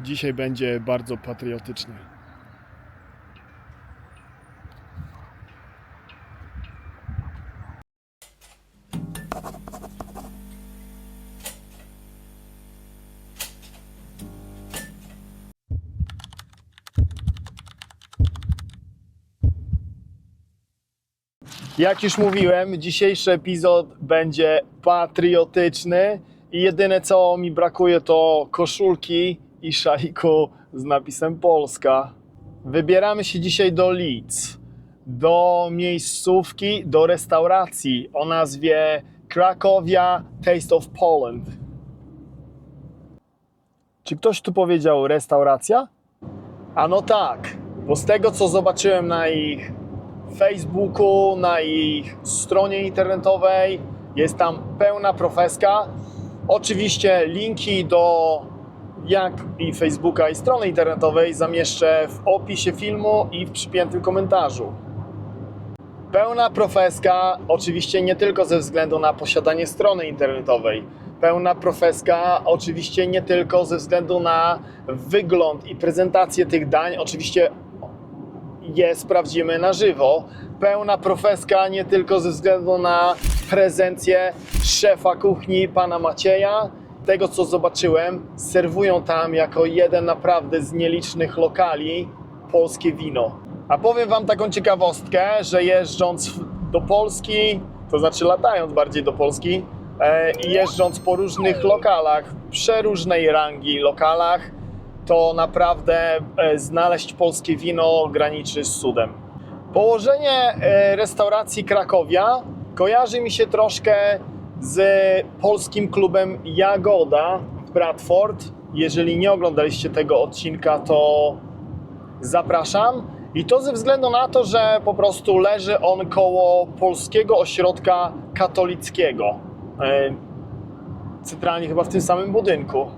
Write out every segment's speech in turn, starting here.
Dzisiaj będzie bardzo patriotycznie. Jak już mówiłem, dzisiejszy epizod będzie patriotyczny i jedyne co mi brakuje to koszulki i szaliku z napisem Polska. Wybieramy się dzisiaj do Leeds, do miejscówki, do restauracji o nazwie Cracovia Taste of Poland. Czy ktoś tu powiedział restauracja? A no tak, bo z tego co zobaczyłem na ich Facebooku, na ich stronie internetowej, jest tam pełna profeska. Oczywiście linki do jak i Facebooka i strony internetowej zamieszczę w opisie filmu i w przypiętym komentarzu. Pełna profeska oczywiście nie tylko ze względu na posiadanie strony internetowej. Pełna profeska oczywiście nie tylko ze względu na wygląd i prezentację tych dań. Oczywiście je sprawdzimy na żywo. Pełna profeska nie tylko ze względu na prezencję szefa kuchni, pana Macieja. Tego co zobaczyłem, serwują tam jako jeden naprawdę z nielicznych lokali polskie wino. A powiem wam taką ciekawostkę, że jeżdżąc do Polski, to znaczy latając bardziej do Polski i jeżdżąc po różnych lokalach, przeróżnej rangi lokalach, to naprawdę znaleźć polskie wino graniczy z cudem. Położenie restauracji Cracovia kojarzy mi się troszkę z polskim klubem Jagoda w Bradford. Jeżeli nie oglądaliście tego odcinka, to zapraszam. I to ze względu na to, że po prostu leży on koło polskiego ośrodka katolickiego. Centralnie chyba w tym samym budynku.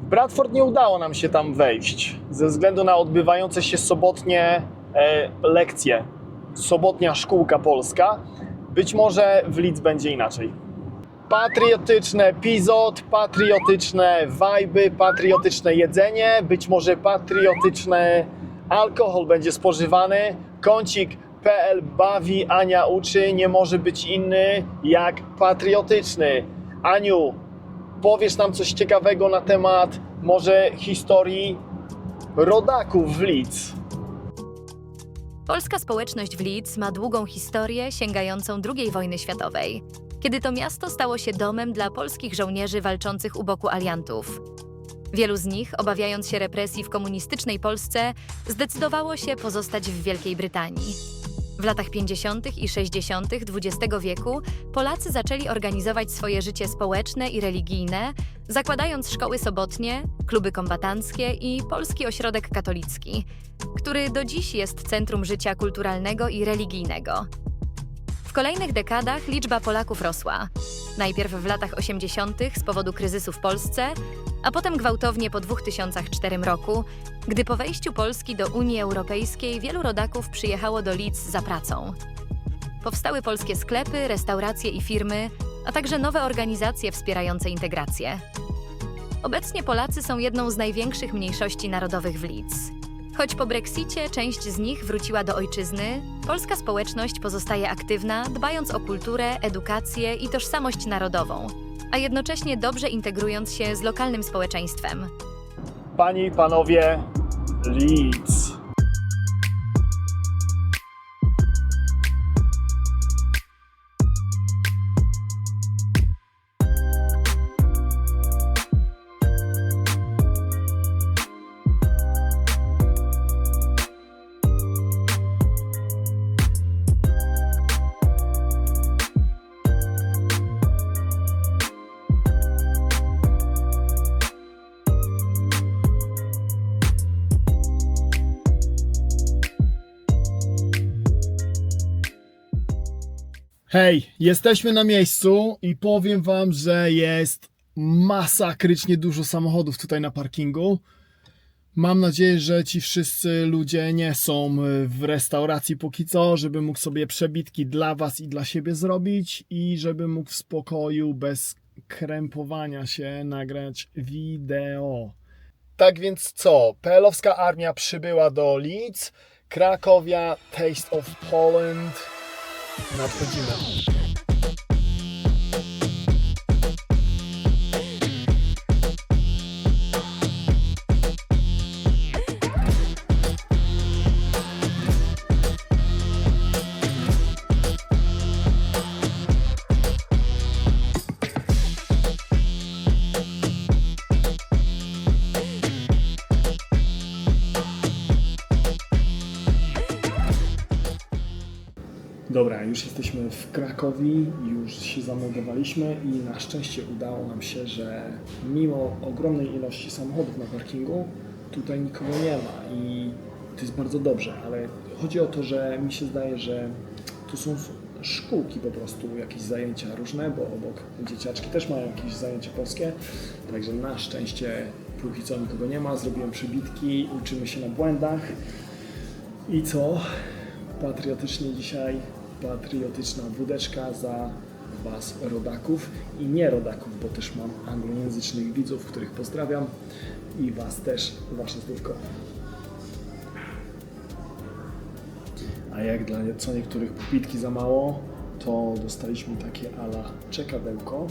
W Bradford nie udało nam się tam wejść ze względu na odbywające się sobotnie lekcje. Sobotnia szkółka polska. Być może w Leeds będzie inaczej. Patriotyczny epizod, patriotyczne wajby, patriotyczne jedzenie, być może patriotyczny alkohol będzie spożywany. Kącik.pl bawi, Ania uczy, nie może być inny jak patriotyczny. Aniu, powiesz nam coś ciekawego na temat może historii rodaków w Leeds? Polska społeczność w Leeds ma długą historię sięgającą II wojny światowej, kiedy to miasto stało się domem dla polskich żołnierzy walczących u boku aliantów. Wielu z nich, obawiając się represji w komunistycznej Polsce, zdecydowało się pozostać w Wielkiej Brytanii. W latach 50. i 60. XX wieku Polacy zaczęli organizować swoje życie społeczne i religijne, zakładając szkoły sobotnie, kluby kombatanckie i Polski Ośrodek Katolicki, który do dziś jest centrum życia kulturalnego i religijnego. W kolejnych dekadach liczba Polaków rosła. Najpierw w latach 80. z powodu kryzysu w Polsce, a potem gwałtownie po 2004 roku, gdy po wejściu Polski do Unii Europejskiej wielu rodaków przyjechało do Leeds za pracą. Powstały polskie sklepy, restauracje i firmy, a także nowe organizacje wspierające integrację. Obecnie Polacy są jedną z największych mniejszości narodowych w Leeds. Choć po Brexicie część z nich wróciła do ojczyzny, polska społeczność pozostaje aktywna, dbając o kulturę, edukację i tożsamość narodową, a jednocześnie dobrze integrując się z lokalnym społeczeństwem. Panie i panowie, Leeds. Hej, jesteśmy na miejscu i powiem wam, że jest masakrycznie dużo samochodów tutaj na parkingu. Mam nadzieję, że ci wszyscy ludzie nie są w restauracji póki co, żebym mógł sobie przebitki dla was i dla siebie zrobić i żebym mógł w spokoju, bez krępowania się nagrać wideo. Tak więc co? PL-owska armia przybyła do Leeds, Krakowia, Taste of Poland. Nadchodzimy. Dobra, już jesteśmy w Krakowi, już się zameldowaliśmy i na szczęście udało nam się, że mimo ogromnej ilości samochodów na parkingu, tutaj nikogo nie ma i to jest bardzo dobrze, ale chodzi o to, że mi się zdaje, że tu są szkółki po prostu, jakieś zajęcia różne, bo obok dzieciaczki też mają jakieś zajęcia polskie, także na szczęście póki co nikogo nie ma, zrobiłem przybitki, uczymy się na błędach i co? Patriotycznie dzisiaj, patriotyczna wódeczka za Was rodaków i nie rodaków, bo też mam anglojęzycznych widzów, których pozdrawiam i Was też, Wasze zdrówko. A jak dla co niektórych popitki za mało, to dostaliśmy takie ala czekadełko,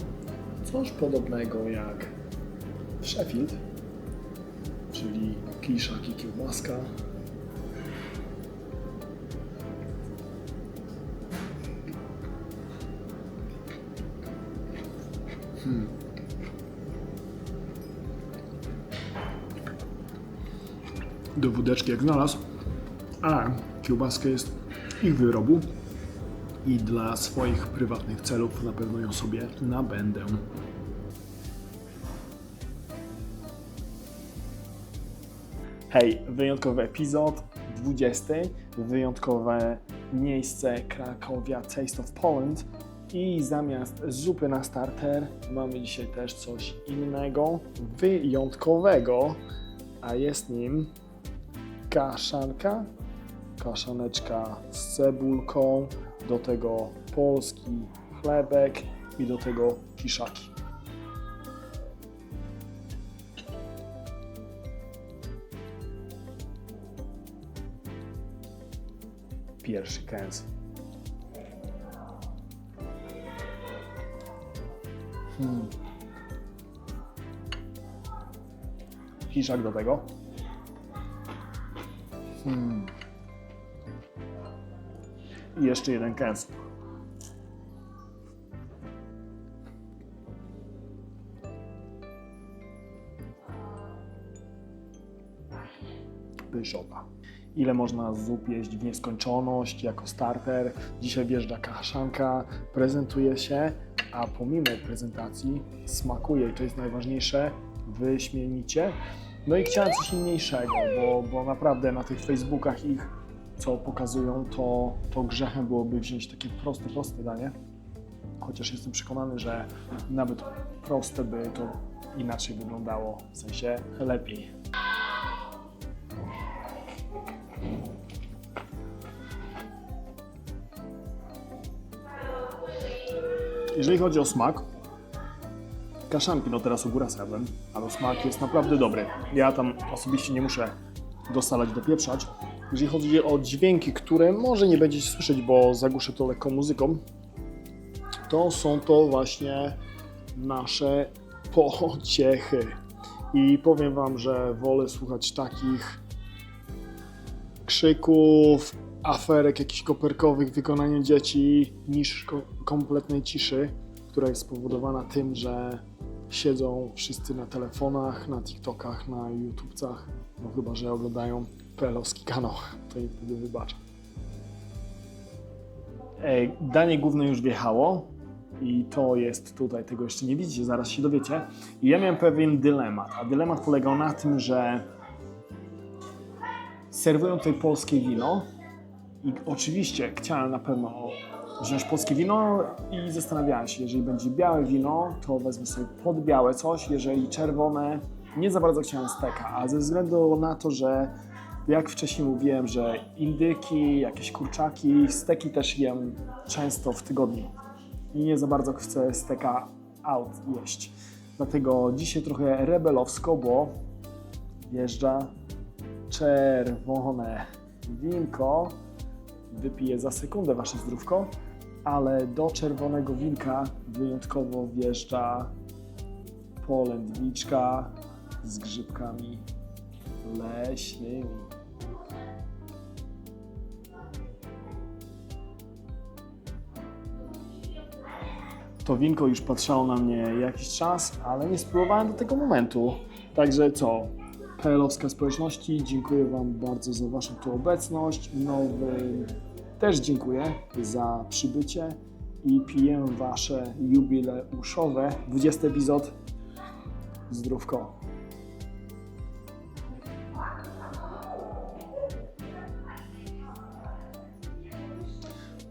coś podobnego jak w Sheffield, czyli kiszak i kiełbaska. Do wódeczki jak znalazł, a kiełbaska jest ich wyrobu i dla swoich prywatnych celów na pewno ją sobie nabędę. Hej, wyjątkowy epizod, 20, wyjątkowe miejsce Krakowia Taste of Poland i zamiast zupy na starter mamy dzisiaj też coś innego, wyjątkowego, a jest nim kaszanka, kaszaneczka z cebulką, do tego polski chlebek i do tego kiszaki. Pierwszy kęs. Kiszak do tego. I jeszcze jeden kęs. Pyszota. Ile można zup jeść w nieskończoność jako starter. Dzisiaj wjeżdża kaszanka, prezentuje się, a pomimo prezentacji smakuje i to jest najważniejsze, wyśmienicie. No i chciałem coś inniejszego, bo naprawdę na tych Facebookach ich, co pokazują, to grzechem byłoby wziąć takie proste danie. Chociaż jestem przekonany, że nawet proste by to inaczej wyglądało, w sensie lepiej. Jeżeli chodzi o smak, kaszanki, no teraz ogóra zjadłem, ale smak jest naprawdę dobry. Ja tam osobiście nie muszę dosalać, dopieprzać. Jeżeli chodzi o dźwięki, które może nie będziecie słyszeć, bo zagłuszę to lekką muzyką, to są to właśnie nasze pociechy. I powiem Wam, że wolę słuchać takich krzyków, aferek jakichś koperkowych w wykonaniu dzieci niż kompletnej ciszy, która jest spowodowana tym, że siedzą wszyscy na telefonach, na TikTokach, na YouTubcach, no chyba że oglądają PL-owski kanał, to im wtedy wybaczę. Danie główne już wjechało i to jest tutaj, tego jeszcze nie widzicie, zaraz się dowiecie. I ja miałem pewien dylemat, a dylemat polegał na tym, że serwują tutaj polskie wino i oczywiście chciałem na pewno wziąć polskie wino i zastanawiałem się, jeżeli będzie białe wino, to wezmę sobie podbiałe coś, jeżeli czerwone, nie za bardzo chciałem steka, a ze względu na to, że jak wcześniej mówiłem, że indyki, jakieś kurczaki, steki też jem często w tygodniu i nie za bardzo chcę steka out jeść. Dlatego dzisiaj trochę rebelowsko, bo Wjeżdża czerwone winko. Wypiję za sekundę wasze zdrówko, ale do czerwonego winka wyjątkowo wjeżdża polędwiczka z grzybkami leśnymi. To winko już patrzało na mnie jakiś czas, ale nie spróbowałem do tego momentu. Także co? PL-owska społeczności, dziękuję wam bardzo za waszą tu obecność. Nowym też dziękuję za przybycie i piję wasze jubileuszowe 20 epizod. Zdrówko.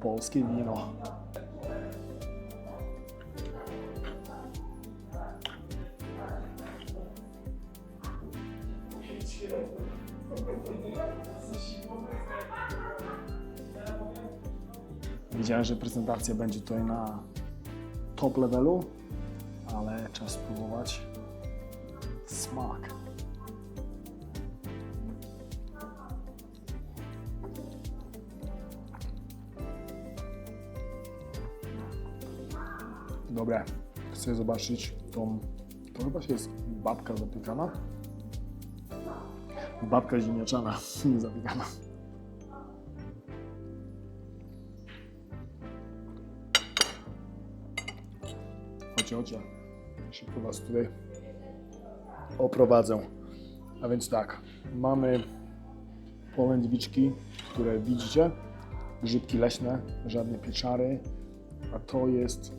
Polskie wino. Wiedziałem, że prezentacja będzie tutaj na top levelu, ale czas spróbować smak. Dobre, chcę zobaczyć to chyba się jest babka zapiekana. Babka ziemniaczana, nie zapiekana. Chodźcie, szybko was tutaj oprowadzę. A więc tak, mamy polędwiczki, które widzicie, grzybki leśne, żadne pieczary, a to jest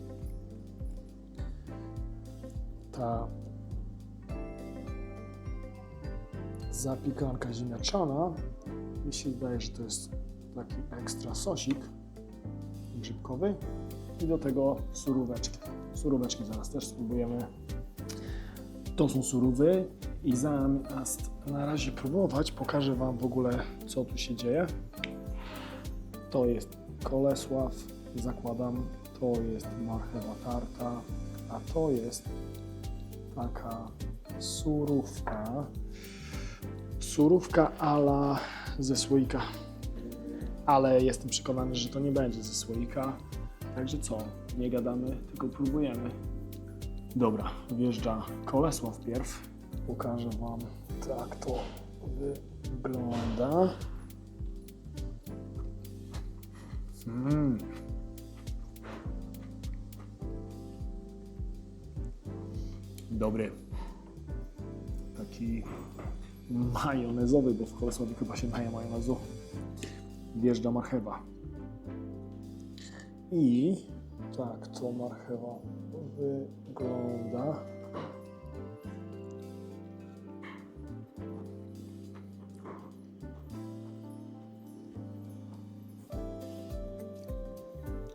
ta zapiekanka ziemniaczana. Mi się wydaje, że to jest taki ekstra sosik grzybkowy i do tego suróweczki. Suróweczki zaraz też spróbujemy. To są surówy i zamiast na razie próbować, pokażę wam w ogóle, co tu się dzieje. To jest Kolesław, zakładam, to jest marchewa tarta, a to jest taka surówka. Surówka ala ze słoika. Ale jestem przekonany, że to nie będzie ze słoika. Także co? Nie gadamy, tylko próbujemy. Dobra, wjeżdża Kolesław pierw. Pokażę wam, jak to wygląda. Dobry. Taki majonezowy, bo w Kolesławie chyba się naje majonezu. Wjeżdża marchewa. I tak to marchewa wygląda.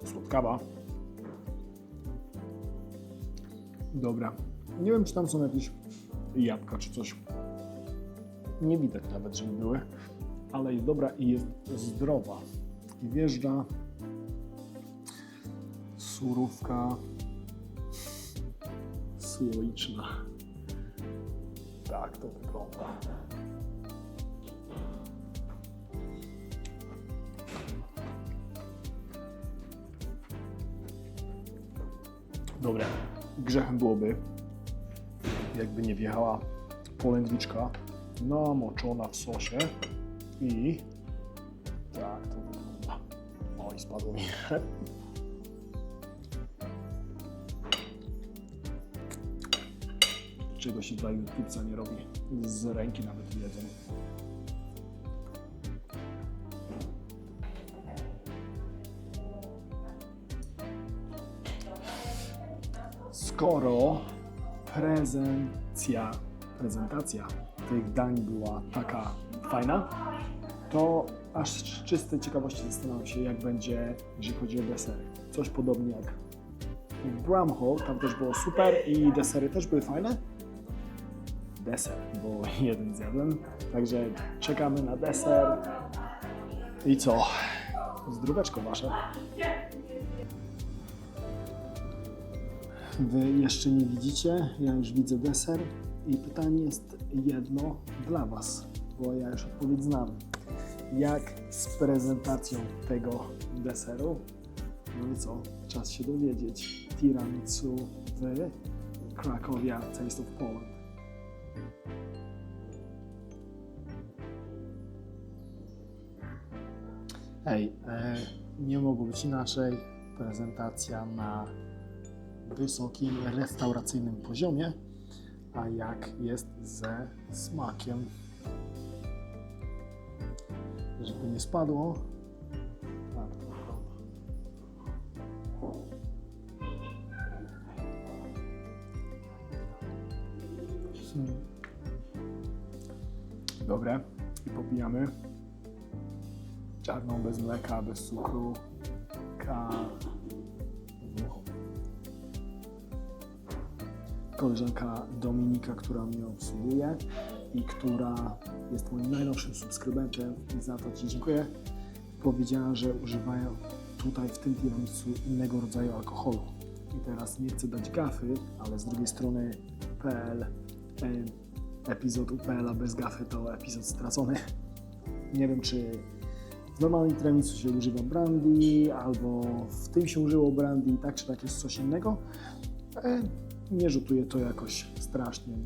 Słodkawa. Dobra. Nie wiem, czy tam są jakieś jabłka czy coś. Nie widać nawet, żeby były, ale jest dobra i jest zdrowa. I wjeżdża surówka słoiczna. Tak to wygląda. Dobra, grzechem byłoby, jakby nie wjechała polędwiczka namoczona w sosie i tak to wygląda. Oj, spadło mi. Czego się tutaj pizza nie robi. Z ręki nawet jedzą. Skoro prezentacja tych dań była taka fajna, to aż z czystej ciekawości zastanawiam się, jak będzie, jeżeli chodzi o desery. Coś podobnie jak w Bramhall, tam też było super i desery też były fajne. Deser, bo jeden zjadłem, także czekamy na deser. I co? Zdróweczko wasze. Wy jeszcze nie widzicie, ja już widzę deser I pytanie jest jedno dla Was, bo ja już odpowiedź znam. Jak z prezentacją tego deseru? No i co? Czas się dowiedzieć. Tiramisu w Cracovia Taste of Poland. Nie mogło być inaczej. Prezentacja na wysokim restauracyjnym poziomie. A jak jest ze smakiem? Żeby nie spadło. Tak to wygląda. Dobre. I popijamy. Czarną, bez mleka, bez cukru. Koleżanka Dominika, która mnie obsługuje i która jest moim najnowszym subskrybentem i za to Ci dziękuję, powiedziała, że używają tutaj w tym tiramisu innego rodzaju alkoholu. I teraz nie chcę dać gafy, ale z drugiej strony epizod UPL-a bez gafy to epizod stracony. Nie wiem, czy w normalnym tiramisu się używa brandy, albo w tym się użyło brandy, tak czy tak jest coś innego. Nie rzutuje to jakoś strasznie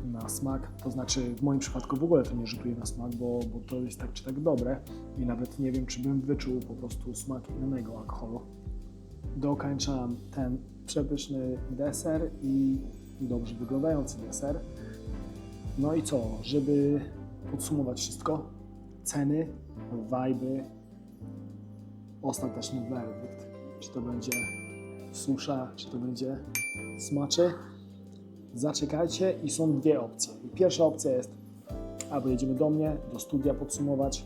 na smak, to znaczy w moim przypadku w ogóle to nie rzutuje na smak, bo to jest tak czy tak dobre i nawet nie wiem, czy bym wyczuł po prostu smak innego alkoholu. Dokończam ten przepyszny deser i dobrze wyglądający deser. No i co, żeby podsumować wszystko, ceny, wajby, ostateczny werdykt, czy to będzie susza, czy to będzie smaczy. Zaczekajcie i są dwie opcje. I pierwsza opcja jest, albo jedziemy do mnie, do studia podsumować,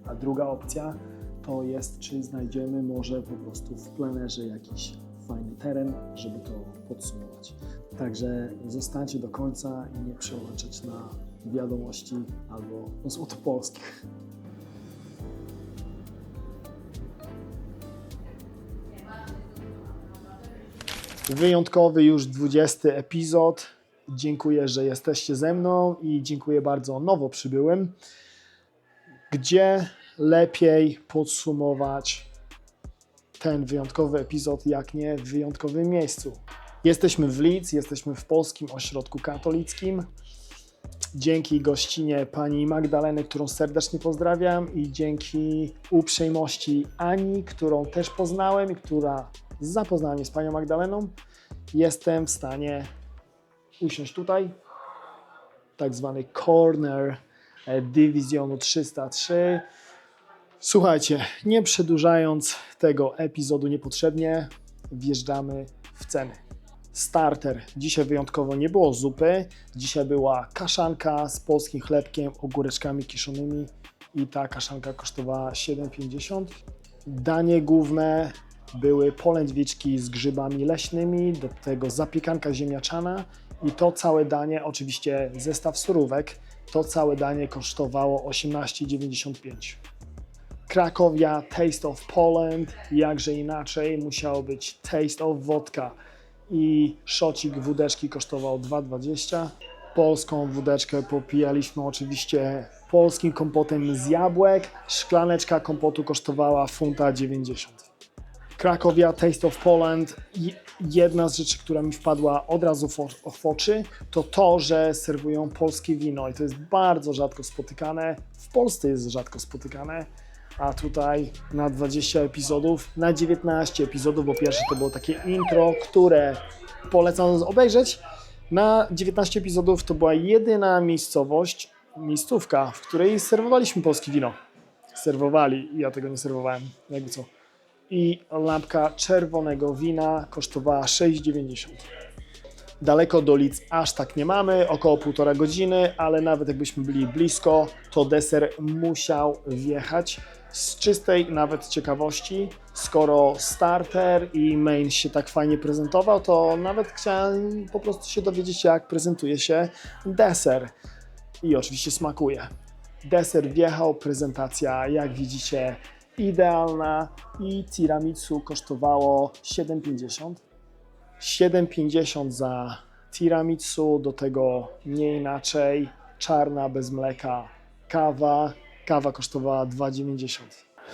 a druga opcja to jest, czy znajdziemy może po prostu w plenerze jakiś fajny teren, żeby to podsumować. Także zostańcie do końca i nie przełączać na wiadomości albo złotopolskich. Wyjątkowy już 20 epizod. Dziękuję, że jesteście ze mną i dziękuję bardzo nowo przybyłym. Gdzie lepiej podsumować ten wyjątkowy epizod, jak nie w wyjątkowym miejscu? Jesteśmy w Leeds, jesteśmy w Polskim Ośrodku Katolickim. Dzięki gościnie pani Magdaleny, którą serdecznie pozdrawiam, i dzięki uprzejmości Ani, którą też poznałem i która zapoznała mnie z panią Magdaleną, jestem w stanie usiąść tutaj, tak zwany corner dywizjonu 303. Słuchajcie, nie przedłużając tego epizodu niepotrzebnie, wjeżdżamy w ceny. Starter. Dzisiaj wyjątkowo nie było zupy, dzisiaj była kaszanka z polskim chlebkiem, ogóreczkami kiszonymi i ta kaszanka kosztowała 7,50. Danie główne były polędwiczki z grzybami leśnymi, do tego zapiekanka ziemniaczana i to całe danie, oczywiście zestaw surówek, to całe danie kosztowało 18,95. Cracovia Taste of Poland, jakże inaczej, musiało być Taste of Vodka i szocik wódeczki kosztował 2,20. Polską wódeczkę popijaliśmy oczywiście polskim kompotem z jabłek, szklaneczka kompotu kosztowała 1,90 f. Cracovia Taste of Poland. Jedna z rzeczy, która mi wpadła od razu w oczy, to to, że serwują polskie wino i to jest bardzo rzadko spotykane. W Polsce jest rzadko spotykane, a tutaj na 20 epizodów, na 19 epizodów, bo pierwsze to było takie intro, które polecam obejrzeć. Na 19 epizodów to była jedyna miejscówka, w której serwowaliśmy polskie wino. Serwowali, ja tego nie serwowałem, jakby co. I lampka czerwonego wina kosztowała 6,90. Daleko do Leeds aż tak nie mamy, około 1,5 godziny, ale nawet jakbyśmy byli blisko, to deser musiał wjechać. Z czystej nawet ciekawości, skoro starter i main się tak fajnie prezentował, to nawet chciałem po prostu się dowiedzieć, jak prezentuje się deser. I oczywiście smakuje. Deser wjechał, prezentacja, jak widzicie, idealna i tiramisu kosztowało 7,50. 7,50 za tiramisu, do tego nie inaczej, czarna, bez mleka, kawa. Kawa kosztowała 2,90.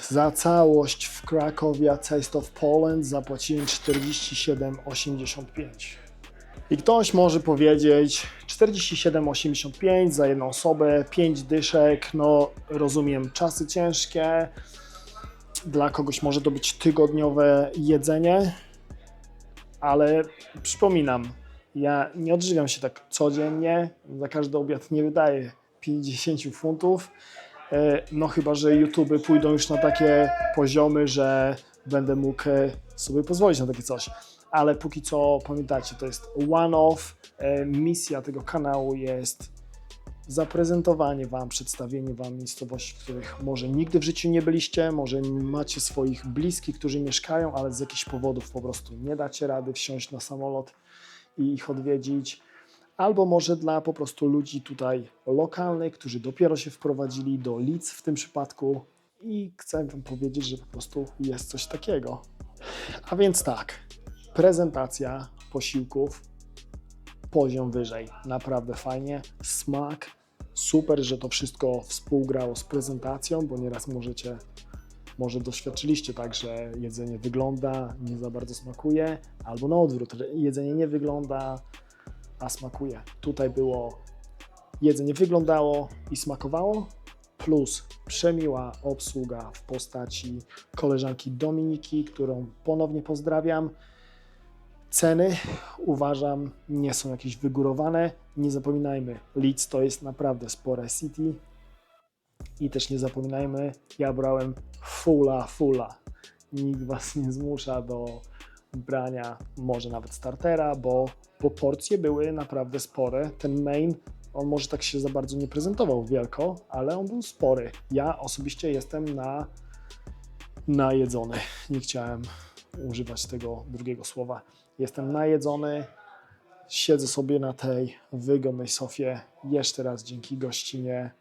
Za całość w Cracovia Taste of Poland zapłaciłem 47,85. I ktoś może powiedzieć 47,85 za jedną osobę, 5 dyszek, no rozumiem, czasy ciężkie, dla kogoś może to być tygodniowe jedzenie, ale przypominam, ja nie odżywiam się tak codziennie, za każdy obiad nie wydaję 50 funtów, no chyba że YouTube pójdą już na takie poziomy, że będę mógł sobie pozwolić na takie coś. Ale póki co pamiętajcie, to jest one-off. Misja tego kanału jest zaprezentowanie Wam, przedstawienie Wam miejscowości, w których może nigdy w życiu nie byliście, może macie swoich bliskich, którzy mieszkają, ale z jakichś powodów po prostu nie dacie rady wsiąść na samolot i ich odwiedzić. Albo może dla po prostu ludzi tutaj lokalnych, którzy dopiero się wprowadzili do Leeds w tym przypadku i chcę Wam powiedzieć, że po prostu jest coś takiego. A więc tak, prezentacja posiłków, poziom wyżej, naprawdę fajnie, smak, super, że to wszystko współgrało z prezentacją, bo nieraz może doświadczyliście tak, że jedzenie wygląda, nie za bardzo smakuje, albo na odwrót, że jedzenie nie wygląda, a smakuje. Tutaj było, jedzenie wyglądało i smakowało, plus przemiła obsługa w postaci koleżanki Dominiki, którą ponownie pozdrawiam. Ceny uważam nie są jakieś wygórowane. Nie zapominajmy, Leeds to jest naprawdę spore city i też nie zapominajmy, ja brałem fulla. Nikt Was nie zmusza do brania może nawet startera, bo porcje były naprawdę spore. Ten main, on może tak się za bardzo nie prezentował wielko, ale on był spory. Ja osobiście jestem najedzony. Nie chciałem używać tego drugiego słowa. Jestem najedzony, siedzę sobie na tej wygodnej sofie. Jeszcze raz dzięki gościnie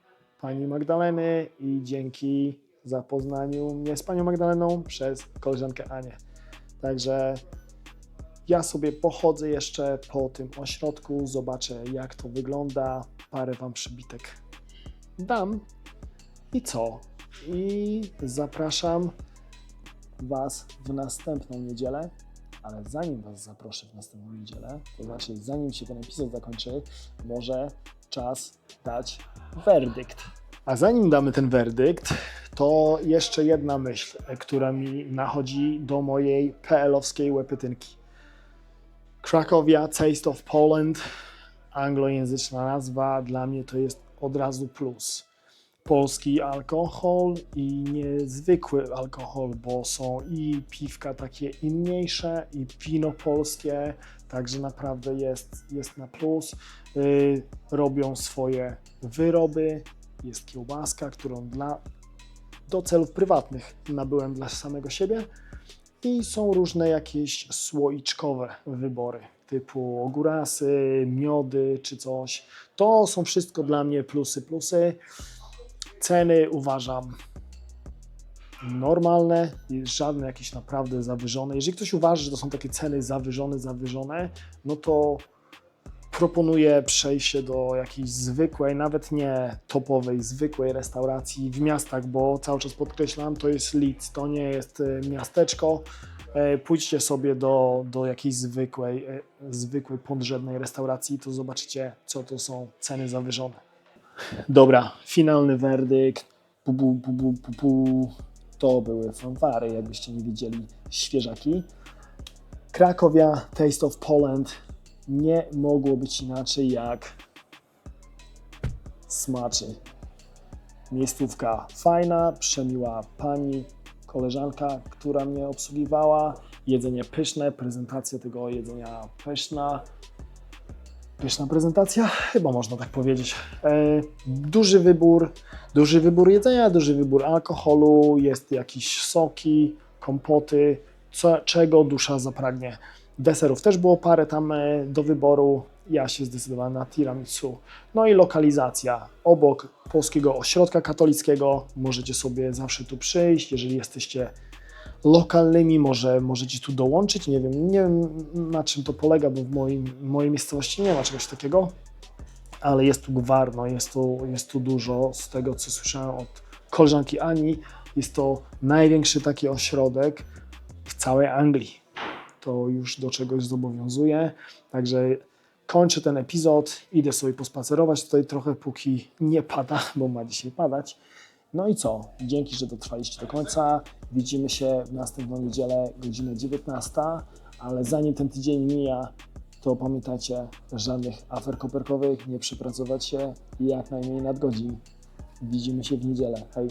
pani Magdaleny i dzięki zapoznaniu mnie z panią Magdaleną przez koleżankę Anię. Także ja sobie pochodzę jeszcze po tym ośrodku, zobaczę jak to wygląda, parę Wam przybitek dam i co? I zapraszam Was w następną niedzielę, ale zanim Was zaproszę w następną niedzielę, to znaczy zanim się ten epizod zakończy, może czas dać werdykt. A zanim damy ten werdykt, to jeszcze jedna myśl, która mi nachodzi do mojej PL-owskiej łepytynki. Cracovia Taste of Poland, anglojęzyczna nazwa, dla mnie to jest od razu plus. Polski alkohol i niezwykły alkohol, bo są i piwka takie inniejsze, i wino polskie, także naprawdę jest na plus. Robią swoje wyroby, jest kiełbaska, którą do celów prywatnych nabyłem dla samego siebie i są różne jakieś słoiczkowe wybory, typu ogórasy, miody czy coś. To są wszystko dla mnie plusy. Ceny uważam normalne, żadne jakieś naprawdę zawyżone. Jeżeli ktoś uważa, że to są takie ceny zawyżone, no to proponuję przejście do jakiejś zwykłej, nawet nie topowej, zwykłej restauracji w miastach, bo cały czas podkreślam, to jest Leeds, to nie jest miasteczko. Pójdźcie sobie do jakiejś zwykłej podrzędnej restauracji, to zobaczycie, co to są ceny zawyżone. Dobra, finalny werdykt. To były fanfary, jakbyście nie widzieli, świeżaki. Cracovia Taste of Poland nie mogło być inaczej jak smaczy. Miejscówka fajna, przemiła pani, koleżanka, która mnie obsługiwała. Jedzenie pyszne, prezentacja tego jedzenia pyszna. Pyszna prezentacja? Chyba można tak powiedzieć. Duży wybór jedzenia, duży wybór alkoholu, jest jakieś soki, kompoty, czego dusza zapragnie. Deserów też było parę tam do wyboru. Ja się zdecydowałem na tiramisu. No i lokalizacja. Obok Polskiego Ośrodka Katolickiego możecie sobie zawsze tu przyjść, jeżeli jesteście lokalnymi, może możecie tu dołączyć, nie wiem na czym to polega, bo w mojej miejscowości nie ma czegoś takiego, ale jest tu gwar, no jest tu dużo, z tego co słyszałem od koleżanki Ani, jest to największy taki ośrodek w całej Anglii. To już do czegoś zobowiązuje, także kończę ten epizod, idę sobie pospacerować tutaj trochę, póki nie pada, bo ma dzisiaj padać. No i co? Dzięki, że dotrwaliście do końca. Widzimy się w następną niedzielę, godzina 19, ale zanim ten tydzień mija, to pamiętajcie, żadnych afer koperkowych, nie przepracować się i jak najmniej nadgodzin. Widzimy się w niedzielę. Hej!